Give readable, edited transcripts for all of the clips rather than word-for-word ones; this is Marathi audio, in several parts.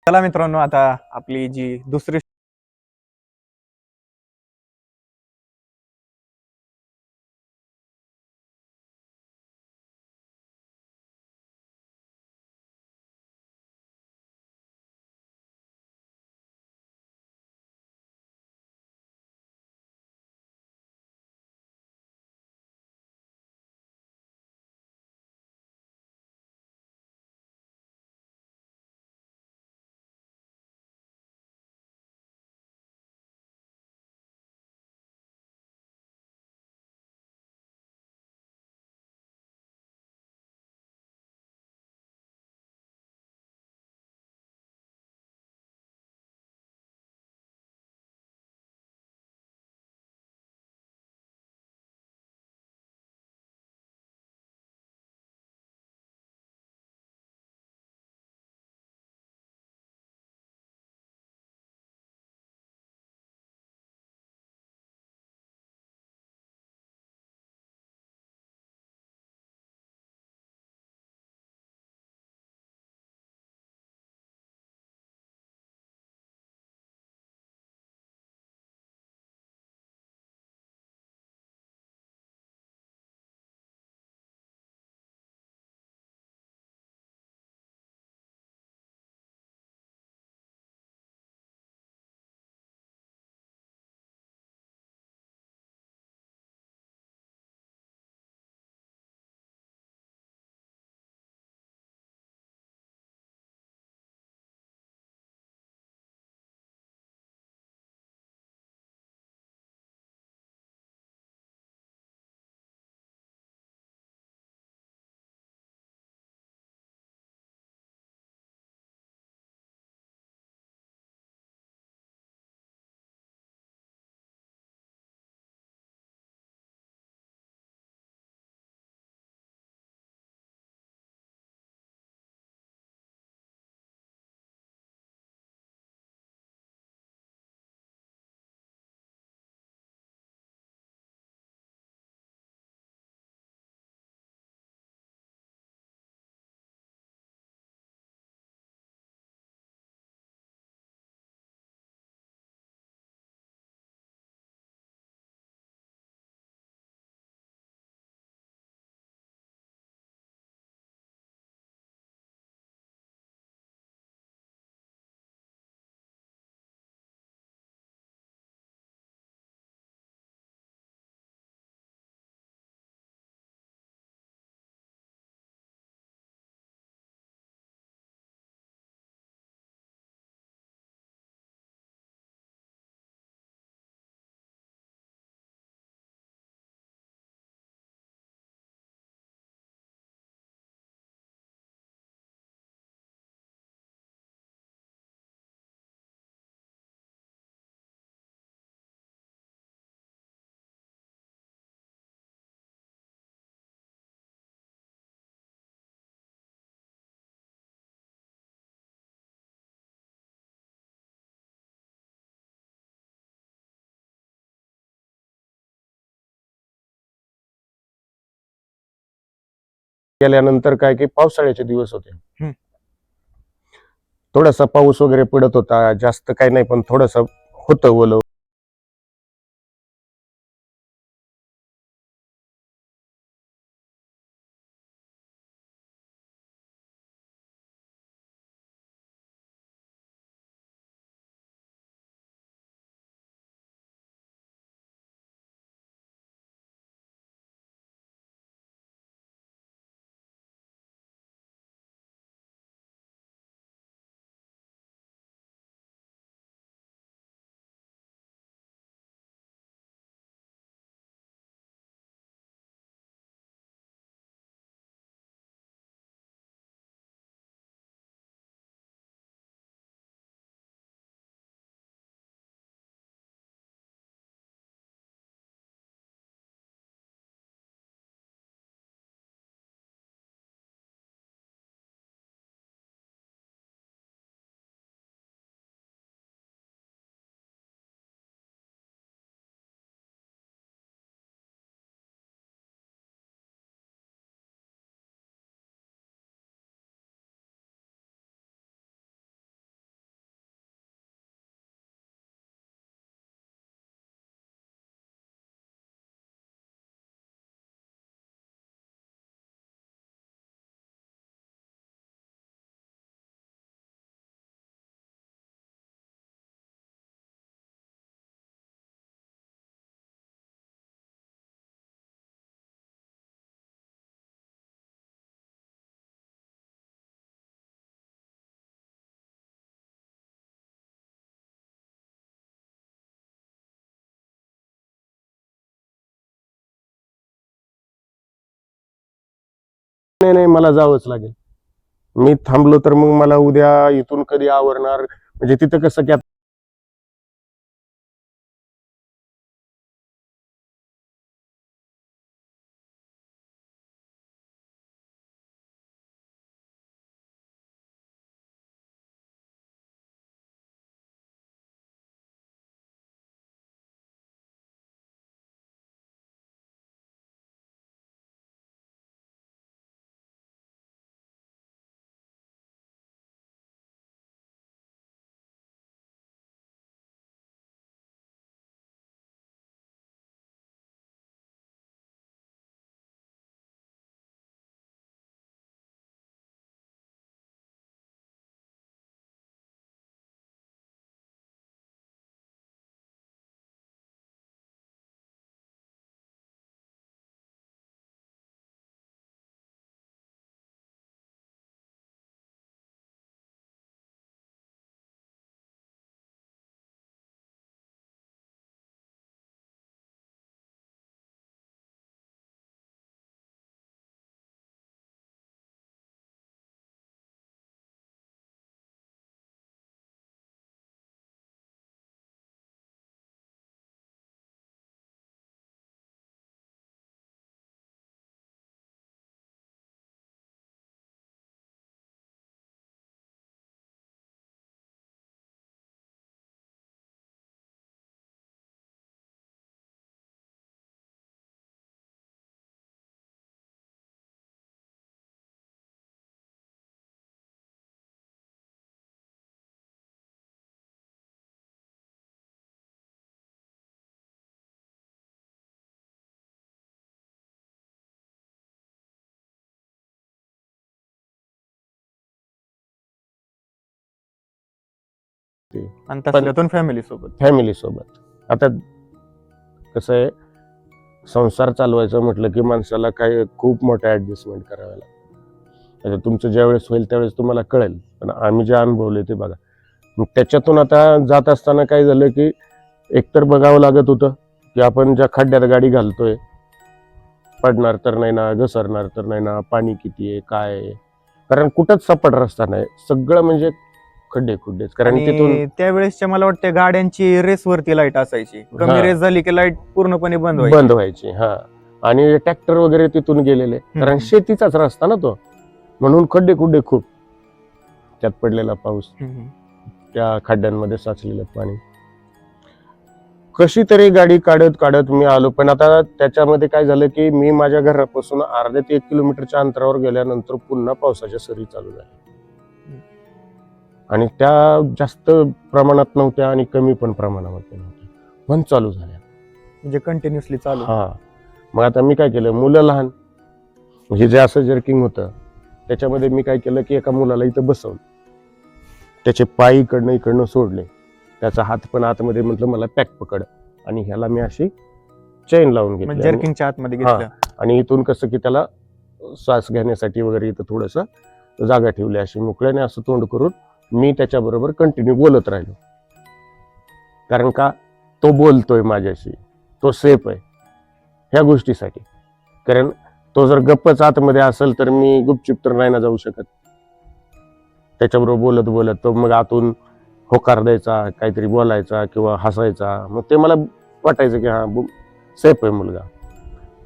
चला मित्रांनो, आता आपली जी दुसरी गेल्यानंतर काय की पावसाळ्याचे दिवस होते. हम्म. थोडासा पाऊस वगैरे पडत होता, जास्त काही नाही, पण थोडस होतं ओलं. नाही नाही, मला जावंच लागेल. मी थांबलो तर मग मला उद्या इथून कधी आवरणार, म्हणजे तिथं कसं की आणि तसल्यातून फॅमिली सोबत. फॅमिली सोबत. आता कसं आहे, संसार चालवायचं म्हटलं की माणसाला काय खूप मोठ्या ऍडजस्टमेंट कराव्या लागतात. आता तुमचं ज्यावेळेस होईल त्यावेळेस तुम्हाला कळेल, पण आम्ही जे अनुभवले ते बघा. मग त्याच्यातून आता जात असताना काय झालं की एकतर बघावं लागत होतं की आपण ज्या खड्ड्यात गाडी घालतोय, पडणार तर नाही ना, घसरणार तर नाही ना, पाणी किती आहे, काय आहे. कारण कुठंच सपाट रस्ता नाही, सगळं म्हणजे खड्डे खुड्डेच. कारण तिथून आणि त्यावेळेसच्या मला वाटतं गाड्यांची रेस वरती लाईट असायची, कमी हा. रेस झाली की लाईट पूर्णपणे बंद व्हायची. बंद व्हायची. हा, आणि ट्रॅक्टर वगैरे तिथून गेलेले, कारण हम्म. शेतीचाच रस्ता ना तो, म्हणून खड्डे खुड्डे खूप. त्यात पडलेला पाऊस, त्या खड्ड्यांमध्ये साचलेलं पाणी, कशी तरी गाडी काढत काढत मी आलो. पण आता त्याच्यामध्ये काय झालं की मी माझ्या घरापासून अर्ध्या ते 1 किलोमीटरच्या अंतरावर गेल्यानंतर पुन्हा पावसाच्या सरी चालू झाल्या. आणि त्या जास्त प्रमाणात नव्हत्या आणि कमी पण प्रमाणामध्ये नव्हत्या, पण चालू झाल्या, म्हणजे कंटिन्युअसली चालू. हा. मग आता मी काय केलं, मुलं लहान, हे जे असं जर्किंग होतं त्याच्यामध्ये मी काय केलं की एका मुलाला इथं बसवलं, त्याचे पाय इकडनं सोडले, त्याचा हात पण आतमध्ये, म्हटलं मला पॅक पकड, आणि ह्याला मी अशी चेन लावून घेतली, म्हणजे जर्किंगच्या आतमध्ये घेतलं. आणि इथून कसं की त्याला श्वास घेण्यासाठी वगैरे इथं थोडस जागा ठेवली, अशी मोकळ्याने असं तोंड करून मी त्याच्याबरोबर कंटिन्यू बोलत राहिलो. कारण का, तो बोलतोय माझ्याशी, तो सेफ आहे ह्या गोष्टीसाठी. कारण तो जर गप्पच आतमध्ये असेल तर मी गुपचूप तर नाही ना जाऊ शकत. त्याच्याबरोबर बोलत बोलत तो मग आतून होकार द्यायचा, काहीतरी बोलायचा किंवा हसायचा, मग ते मला वाटायचं की हा सेफ आहे मुलगा.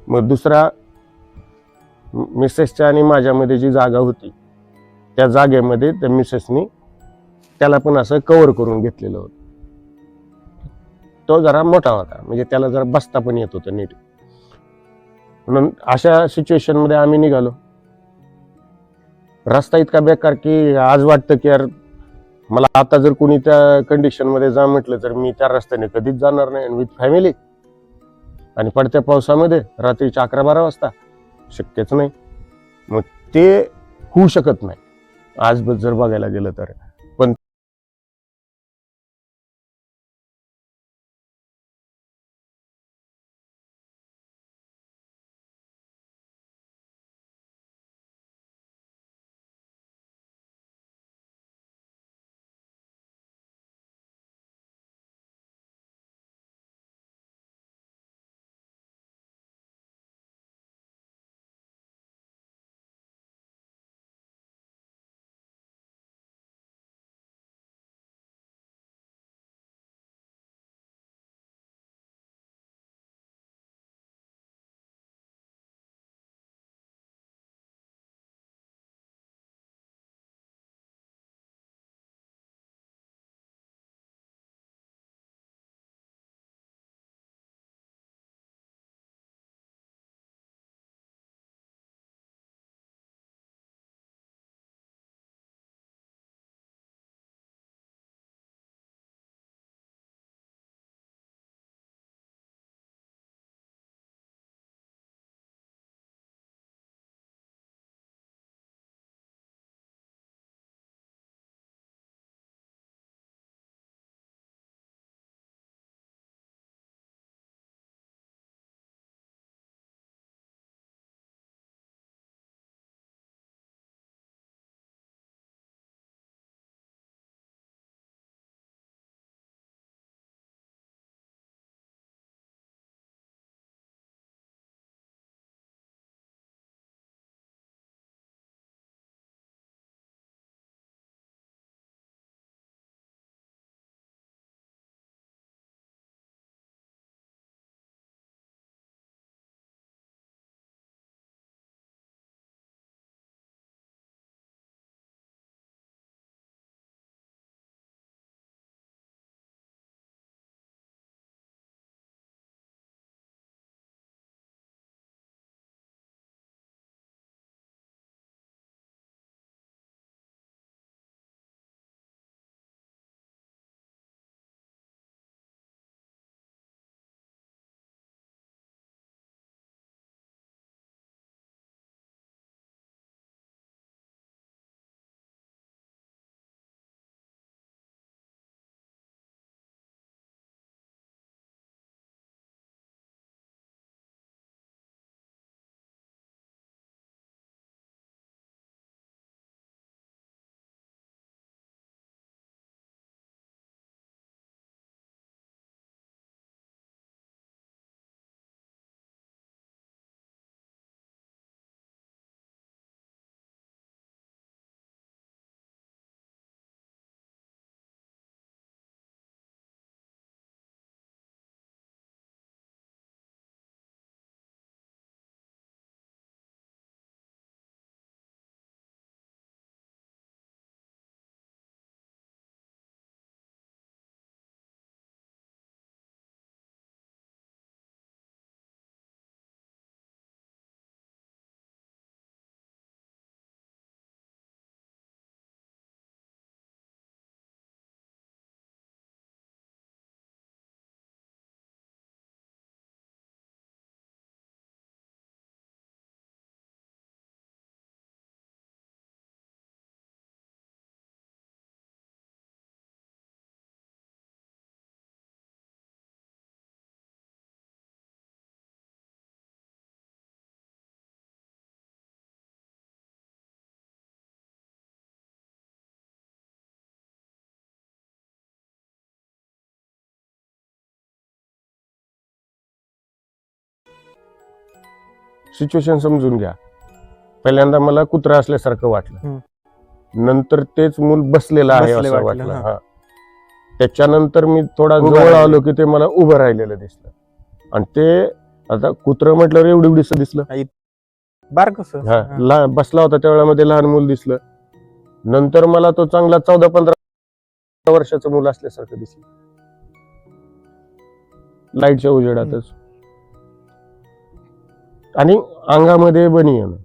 मग दुसरा, मिसेसच्या आणि माझ्यामध्ये जी जागा होती त्या जागेमध्ये त्या मिसेसनी त्याला पण असं कव्हर करून घेतलेलं होतं. तो जरा मोठा होता, म्हणजे त्याला जरा बसता पण येत होतं नीट. म्हणून अशा सिच्युएशन मध्ये आम्ही निघालो. रस्ता इतका बेकार की आज वाटतं की यार, मला आता जर कोणी त्या कंडिशन मध्ये जा म्हटलं तर मी त्या रस्त्याने कधीच जाणार नाही, विथ फॅमिली आणि पडत्या पावसामध्ये रात्रीच्या 11-12 वाजता शक्यच नाही. मग ते होऊ शकत नाही आज जर बघायला गेलं तर. पण सिच्युएशन समजून घ्या. पहिल्यांदा मला कुत्रा असल्यासारखं वाटलं, नंतर तेच मूल बसलेलं आहे बसले असं वाटलं, वाटलं. हा. हा. त्याच्यानंतर मी थोडा उभं जवळ राहिलं. आलो की ते मला उभं राहिलेलं दिसलं. आणि ते आता कुत्रं म्हटल्यावर एवढीस दिसलं. बारकस बसला होता त्यावेळेमध्ये लहान मूल दिसलं. नंतर मला तो चांगला 14-15 वर्षाचं मूल असल्यासारखं दिसलं, लाईटच्या उजेडातच. आणि अंगामध्ये बनियन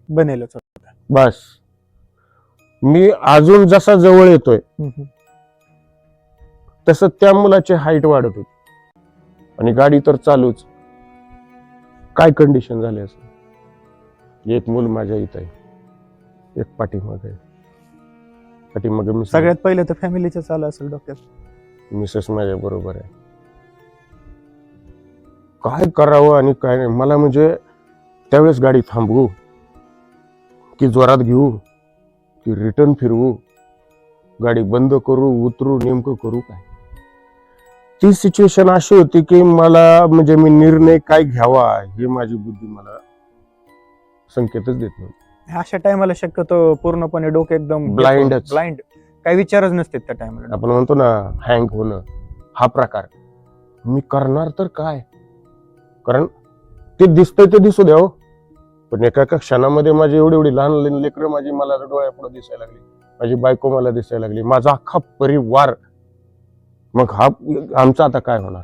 बनेलच. बस. मी अजून जसा जवळ येतोय तसं त्या मुलाची हाईट वाढत होती आणि गाडी तर चालूच. काय कंडिशन झाली असं. एक मूल माझ्या इथं आहे, एक पाठीमागे आहे. पाठीमागे सगळ्यात पहिले तर फॅमिलीचं चालू असेल डोक्यात. मिसेस माझ्या बरोबर आहे. काय करावं आणि काय नाही मला, म्हणजे त्यावेळेस गाडी थांबवू की जोरात घेऊ की रिटर्न फिरवू, गाडी बंद करू, उतरू, नेमकं करू काय. ती सिच्युएशन अशी होती की मला, म्हणजे मी निर्णय काय घ्यावा हे माझी बुद्धी मला संकेतच देत नव्हती. अशा टायमाला शक्यतो पूर्णपणे डोकं एकदम ब्लाइंड काही विचारच नसते त्या टायमाला. आपण म्हणतो ना हँग होणं, हा प्रकार. मी करणार तर काय, कारण ते दिसतंय ते दिसू द्या हो, पण एका क्षणामध्ये माझी एवढी लहान लेकरं माझी मला डोळ्यापुढे दिसायला लागली, माझी बायको मला दिसायला लागली, माझा अख्खा परिवार. मग हा आमचा आता काय होणार,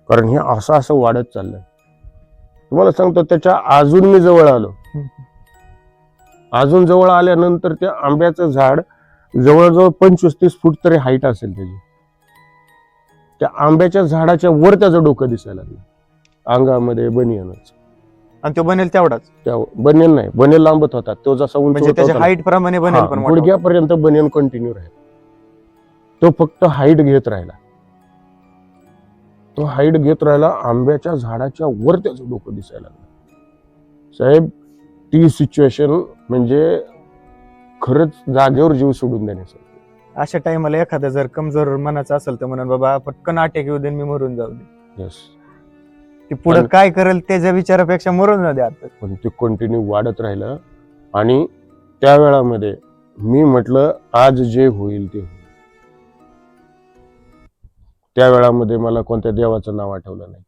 कारण हे असं असं वाढत चाललंय. तुम्हाला सांगतो त्याच्या अजून मी जवळ आलो. अजून जवळ आल्यानंतर त्या आंब्याचं झाड जवळजवळ 25-30 फूट तरी हाईट असेल त्याची. त्या आंब्याच्या झाडाच्या वर त्याचं डोकं दिसायला लागलं, अंगामध्ये बनियनच. आणि तो बनेल तेवढाच. त्या बनियन नाही, बनेल लांबत होता तो, जसा उंच म्हणजे होत त्याच्या होता हाईट प्रमाणे बनेल पण मोठा होता. गुडघ्यापर्यंत बनियन कंटिन्यू राहील. तो फक्त हाईट घेत राहिला, तो हाईट घेत राहिला. आंब्याच्या झाडाच्या वर त्याचं डोकं दिसायला लागलं. साहेब ती सिच्युएशन म्हणजे खरंच जागेवर जीव सोडून देण्यासाठी. अशा टाइमला एखादा जर कमजोर मनाचा असेल तर म्हणून बाबा पटकन अटॅक येऊ दे, मी मरून जाऊ दे. यस. ती पुढे काय करेल त्याच्या विचारापेक्षा मरून जाऊ दे आता. पण ते कंटिन्यू वाढत राहिलं. आणि त्या वेळामध्ये मी म्हटलं आज जे होईल ते होईल. त्या वेळामध्ये मला कोणत्या देवाचं नाव आठवलं नाही.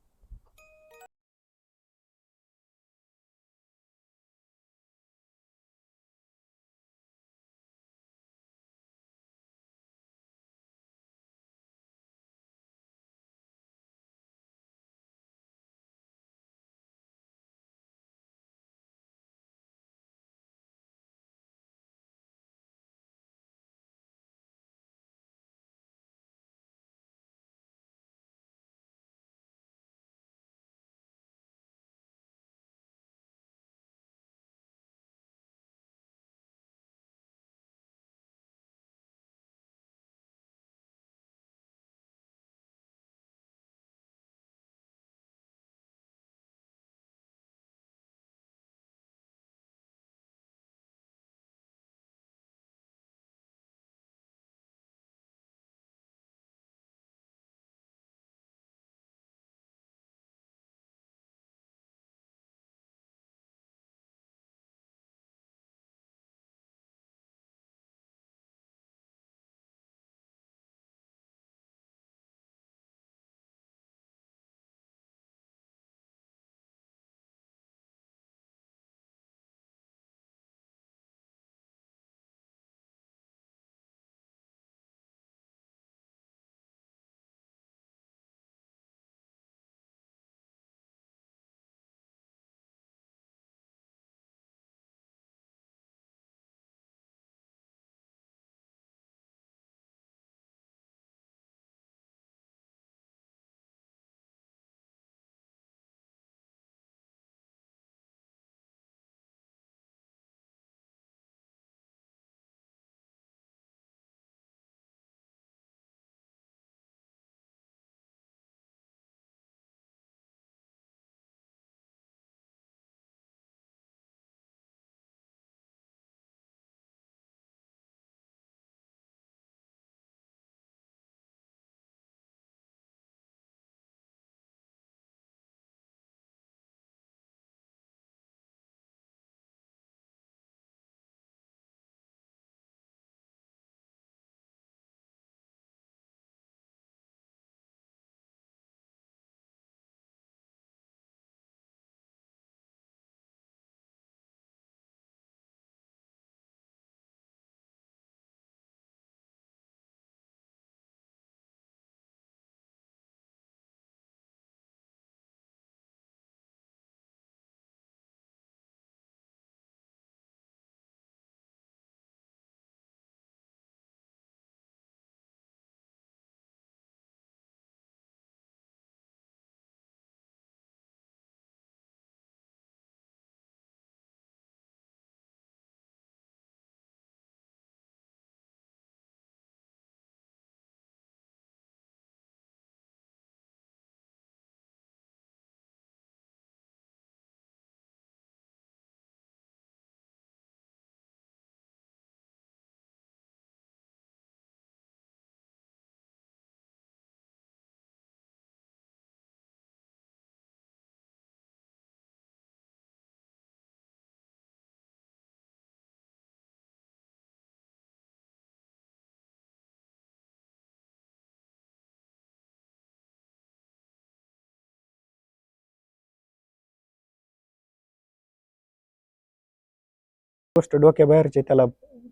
गोष्ट डोक्याबाहेरची, त्याला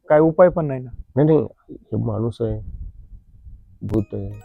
काय उपाय पण नाही ना. नाही नाही, हे माणूस आहे, भूत आहे.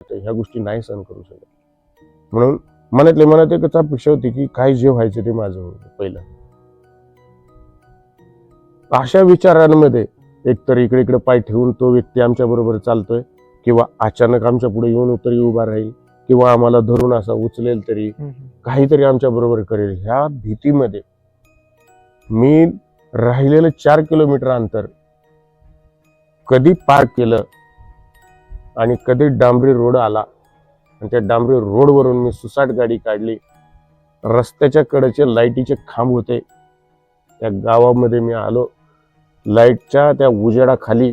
ह्या गोष्टी नाही सहन करू शकत. म्हणून मनातल्या मनात एकच अपेक्षा होती की काय जे व्हायचं ते माझं होतं पहिलं. अशा विचारांमध्ये एकतर इकडे इकडे पाय ठेवून तो व्यक्ती आमच्या बरोबर चालतोय, किंवा अचानक आमच्या पुढे येऊन तरी उभा राहील, किंवा आम्हाला धरून असा उचलेल तरी, काहीतरी आमच्या बरोबर करेल, ह्या भीतीमध्ये मी राहिलेलं 4 किलोमीटर अंतर कधी पार केलं आणि कधी डांबरी रोड आला आणि त्या डांबरी रोडवरून मी सुसाट गाडी काढली. रस्त्याच्या कडेचे लाईटीचे खांब होते, त्या गावामध्ये मी आलो. लाईटच्या त्या उजेडाखाली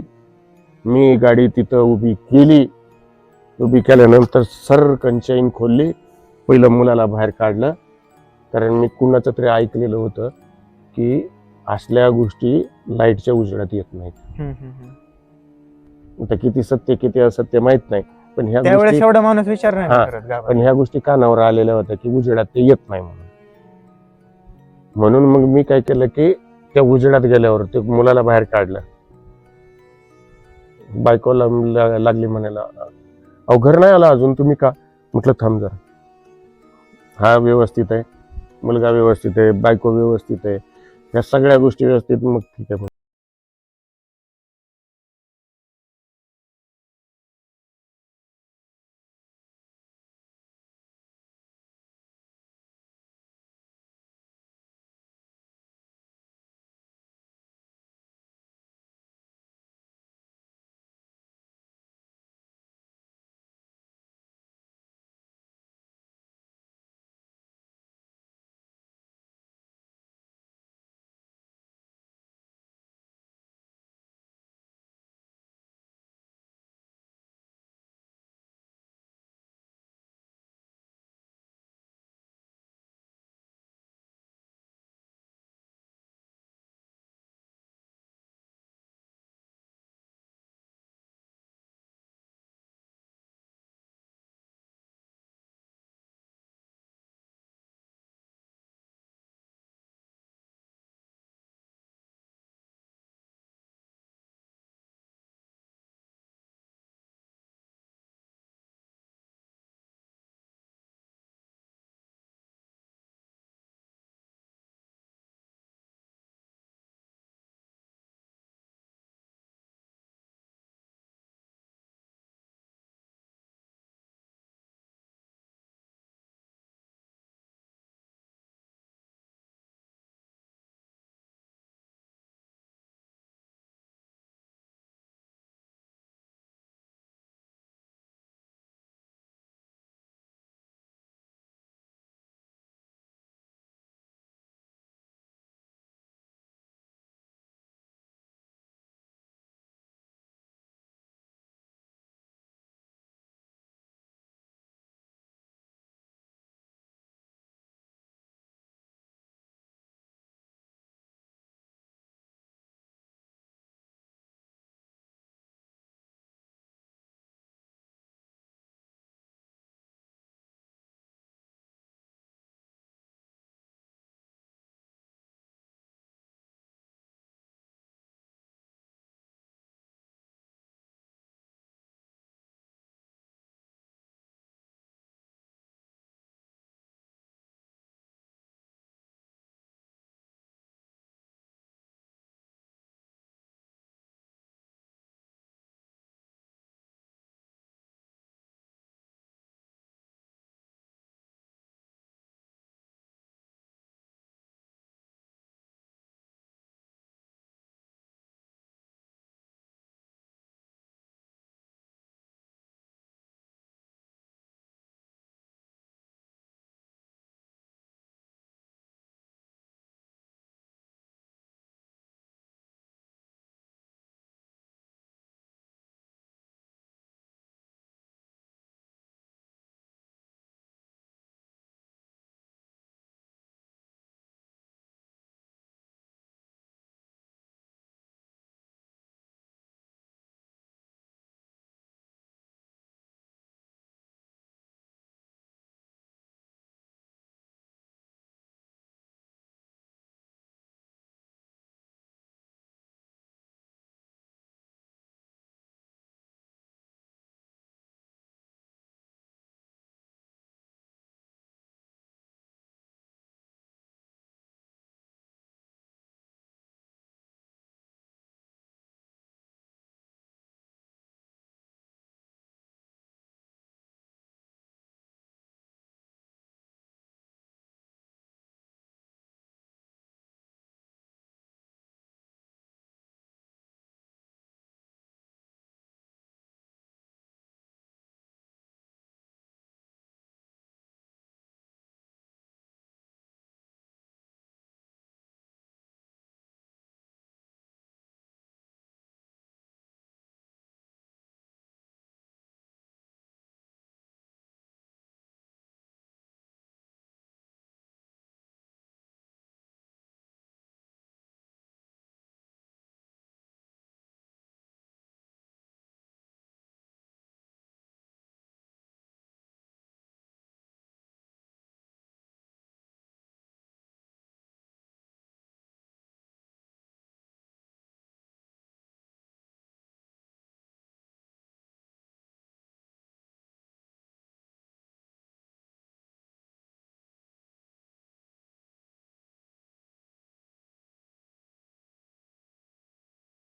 मी गाडी तिथं उभी केली. उभी केल्यानंतर सरकन चैन खोलली, पहिलं मुलाला बाहेर काढलं. कारण मी कुणाचं तरी ऐकलेलं होतं की असल्या गोष्टी लाईटच्या उजेडात येत नाहीत. आता किती सत्य किती असत्य माहित नाही, पण ह्या त्यावेळेस गोष्टी एवढा माणूस विचार नाही करत गावात. पण ह्या गोष्टी कानावर आलेल्या होत्या की उजेडात ते येत नाही म्हणून. म्हणून मग मी काय केलं की त्या उजेडात गेल्यावर ते मुलाला बाहेर काढलं. बायकोला लागली म्हणायला, अहो घर नाही आला अजून तुम्ही का? म्हटलं थांब जरा, हा व्यवस्थित आहे, मुलगा व्यवस्थित आहे, बायको व्यवस्थित आहे, या सगळ्या गोष्टी व्यवस्थित, मग ठीक आहे.